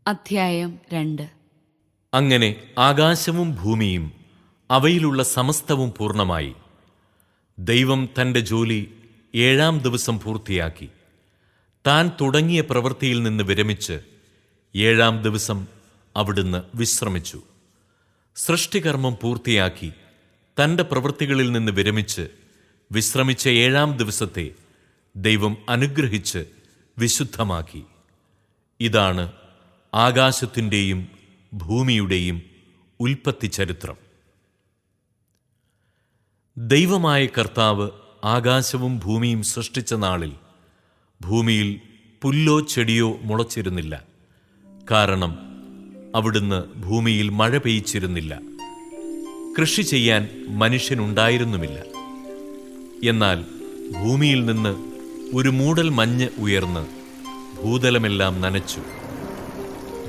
അധ്യായം 2. അങ്ങനെ ആകാശവും ഭൂമിയും അവയിലുള്ള സമസ്തവും പൂർണ്ണമായി. ദൈവം തൻ്റെ ജോലി 7-ാം ദിവസം പൂർത്തിയാക്കി. താൻ തുടങ്ങിയ പ്രവൃത്തിയിൽ നിന്ന് വിരമിച്ച് 7-ാം ദിവസം അവിടുന്ന് വിശ്രമിച്ചു. സൃഷ്ടികർമ്മം പൂർത്തിയാക്കി തൻ്റെ പ്രവൃത്തികളിൽ നിന്ന് വിരമിച്ച് വിശ്രമിച്ച 7-ാം ദിവസത്തെ ദൈവം അനുഗ്രഹിച്ച് വിശുദ്ധമാക്കി. ഇതാണ് ആകാശത്തിൻ്റെയും ഭൂമിയുടെയും ഉൽപ്പത്തി ചരിത്രം. ദൈവമായ കർത്താവ് ആകാശവും ഭൂമിയും സൃഷ്ടിച്ച നാളിൽ ഭൂമിയിൽ പുല്ലോ ചെടിയോ മുളച്ചിരുന്നില്ല. കാരണം അവിടുന്ന് ഭൂമിയിൽ മഴ പെയ്ച്ചിരുന്നില്ല. കൃഷി ചെയ്യാൻ മനുഷ്യനുണ്ടായിരുന്നുമില്ല. എന്നാൽ ഭൂമിയിൽ നിന്ന് ഒരു മൂടൽ മഞ്ഞ് ഉയർന്ന് ഭൂതലമെല്ലാം നനച്ചു.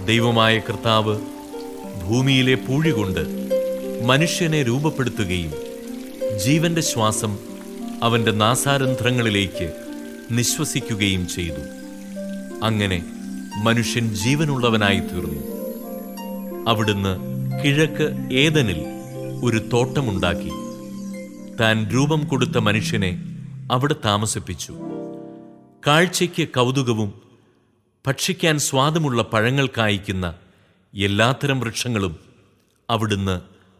ദൈവമായ കർത്താവ് ഭൂമിയിലെ പൂഴി കൊണ്ട് മനുഷ്യനെ രൂപപ്പെടുത്തുകയും ജീവന്റെ ശ്വാസം അവന്റെ നാസാരന്ധ്രങ്ങളിലേക്ക് നിശ്വസിക്കുകയും ചെയ്തു. അങ്ങനെ മനുഷ്യൻ ജീവനുള്ളവനായി തീർന്നു. അവിടുന്ന് കിഴക്ക് ഏദനിൽ ഒരു തോട്ടമുണ്ടാക്കി താൻ രൂപം കൊടുത്ത മനുഷ്യനെ അവിടെ താമസിപ്പിച്ചു. കാഴ്ചയ്ക്ക് കൗതുകവും ഭക്ഷിക്കാൻ സ്വാദുമുള്ള പഴങ്ങൾ കായ്ക്കുന്ന എല്ലാത്തരം വൃക്ഷങ്ങളും അവിടുന്ന്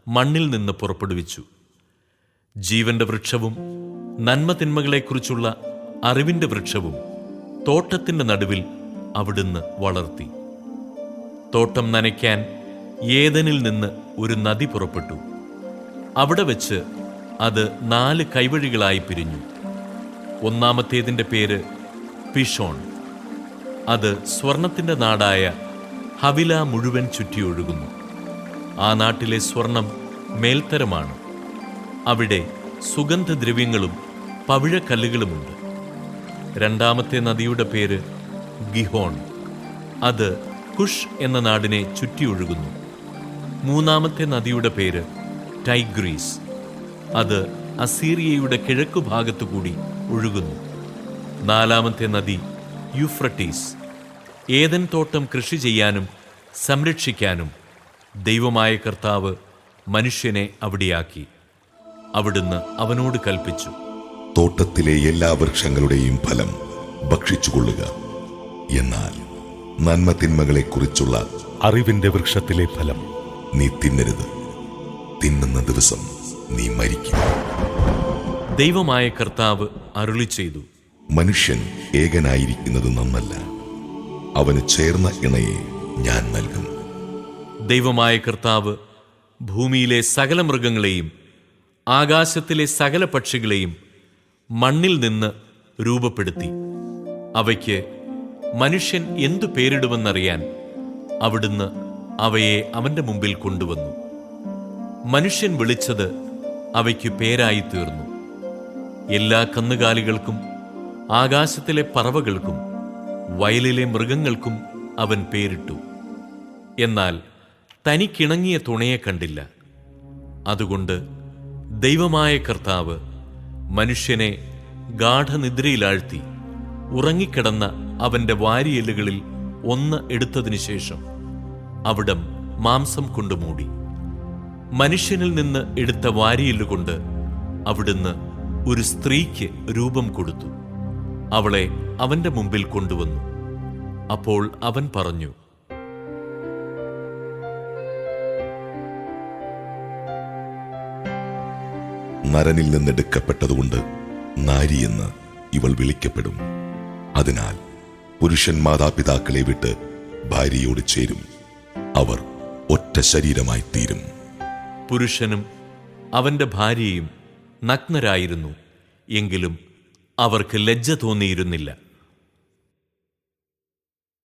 മണ്ണിൽ നിന്ന് പുറപ്പെടുവിച്ചു. ജീവന്റെ വൃക്ഷവും നന്മതിന്മകളെക്കുറിച്ചുള്ള അറിവിന്റെ വൃക്ഷവും തോട്ടത്തിന്റെ നടുവിൽ അവിടുന്ന് വളർത്തി. തോട്ടം നനയ്ക്കാൻ ഏദനിൽ നിന്ന് ഒരു നദി പുറപ്പെട്ടു. അവിടെ വെച്ച് അത് 4 കൈവഴികളായി പിരിഞ്ഞു. ഒന്നാമത്തേതിൻ്റെ പേര് പിഷോൺ. അത് സ്വർണത്തിൻ്റെ നാടായ ഹവില മുഴുവൻ ചുറ്റിയൊഴുകുന്നു. ആ നാട്ടിലെ സ്വർണം മേൽത്തരമാണ്. അവിടെ സുഗന്ധദ്രവ്യങ്ങളും പവിഴക്കല്ലുകളുമുണ്ട്. രണ്ടാമത്തെ നദിയുടെ പേര് ഗിഹോൺ. അത് കുഷ് എന്ന നാടിനെ ചുറ്റിയൊഴുകുന്നു. മൂന്നാമത്തെ നദിയുടെ പേര് ടൈഗ്രീസ്. അത് അസീറിയയുടെ കിഴക്കുഭാഗത്തു കൂടി ഒഴുകുന്നു. നാലാമത്തെ നദി യൂഫ്രട്ടീസ്. ഏദൻ തോട്ടം കൃഷി ചെയ്യാനും സംരക്ഷിക്കാനും ദൈവമായ കർത്താവ് മനുഷ്യനെ അവിടെയാക്കി. അവിടുന്ന് അവനോട് കൽപ്പിച്ചു, തോട്ടത്തിലെ എല്ലാ വൃക്ഷങ്ങളുടെയും ഫലം ഭക്ഷിച്ചുകൊള്ളുക. എന്നാൽ നന്മതിന്മകളെക്കുറിച്ചുള്ള അറിവിന്റെ വൃക്ഷത്തിലെ ഫലം നീ തിന്നരുത്. തിന്നുന്ന ദിവസം നീ മരിക്കും. ദൈവമായ കർത്താവ് അരുളി ചെയ്തു, മനുഷ്യൻ ഏകനായിരിക്കുന്നത് നന്നല്ല. അവന് ചേർന്ന ഇണയെ ഞാൻ നൽകും. ദൈവമായ കർത്താവ് ഭൂമിയിലെ സകല മൃഗങ്ങളെയും ആകാശത്തിലെ സകല പക്ഷികളെയും മണ്ണിൽ നിന്ന് രൂപപ്പെടുത്തി. അവയ്ക്ക് മനുഷ്യൻ എന്തു പേരിടുമെന്നറിയാൻ അവിടുന്ന് അവയെ അവന്റെ മുമ്പിൽ കൊണ്ടുവന്നു. മനുഷ്യൻ വിളിച്ചത് അവയ്ക്ക് പേരായി തീർന്നു. എല്ലാ കന്നുകാലികൾക്കും ആകാശത്തിലെ പറവകൾക്കും വയലിലെ മൃഗങ്ങൾക്കും അവൻ പേരിട്ടു. എന്നാൽ തനിക്കിണങ്ങിയ തുണയെ കണ്ടില്ല. അതുകൊണ്ട് ദൈവമായ കർത്താവ് മനുഷ്യനെ ഗാഠനിദ്രയിലാഴ്ത്തി ഉറങ്ങിക്കിടന്ന അവന്റെ വാരിയെല്ലുകളിൽ ഒന്ന് എടുത്തതിനു ശേഷം അവിടം മാംസം കൊണ്ട് മൂടി. മനുഷ്യനിൽ നിന്ന് എടുത്ത വാരിയെല്ലുകൊണ്ട് അവിടുന്ന് ഒരു സ്ത്രീക്ക് രൂപം കൊടുത്തു. അവളെ അവന്റെ മുമ്പിൽ കൊണ്ടുവന്നു. അപ്പോൾ അവൻ പറഞ്ഞു, നരനിൽ നിന്നെടുക്കപ്പെട്ടതുകൊണ്ട് നാരിയെന്ന് ഇവൾ വിളിക്കപ്പെടും. അതിനാൽ പുരുഷൻ മാതാപിതാക്കളെ വിട്ട് ഭാര്യയോട് ചേരും. അവർ ഒറ്റ ശരീരമായി തീരും. പുരുഷനും അവന്റെ ഭാര്യയും നഗ്നരായിരുന്നു. എങ്കിലും അവർക്ക് ലജ്ജ തോന്നിയിരുന്നില്ല.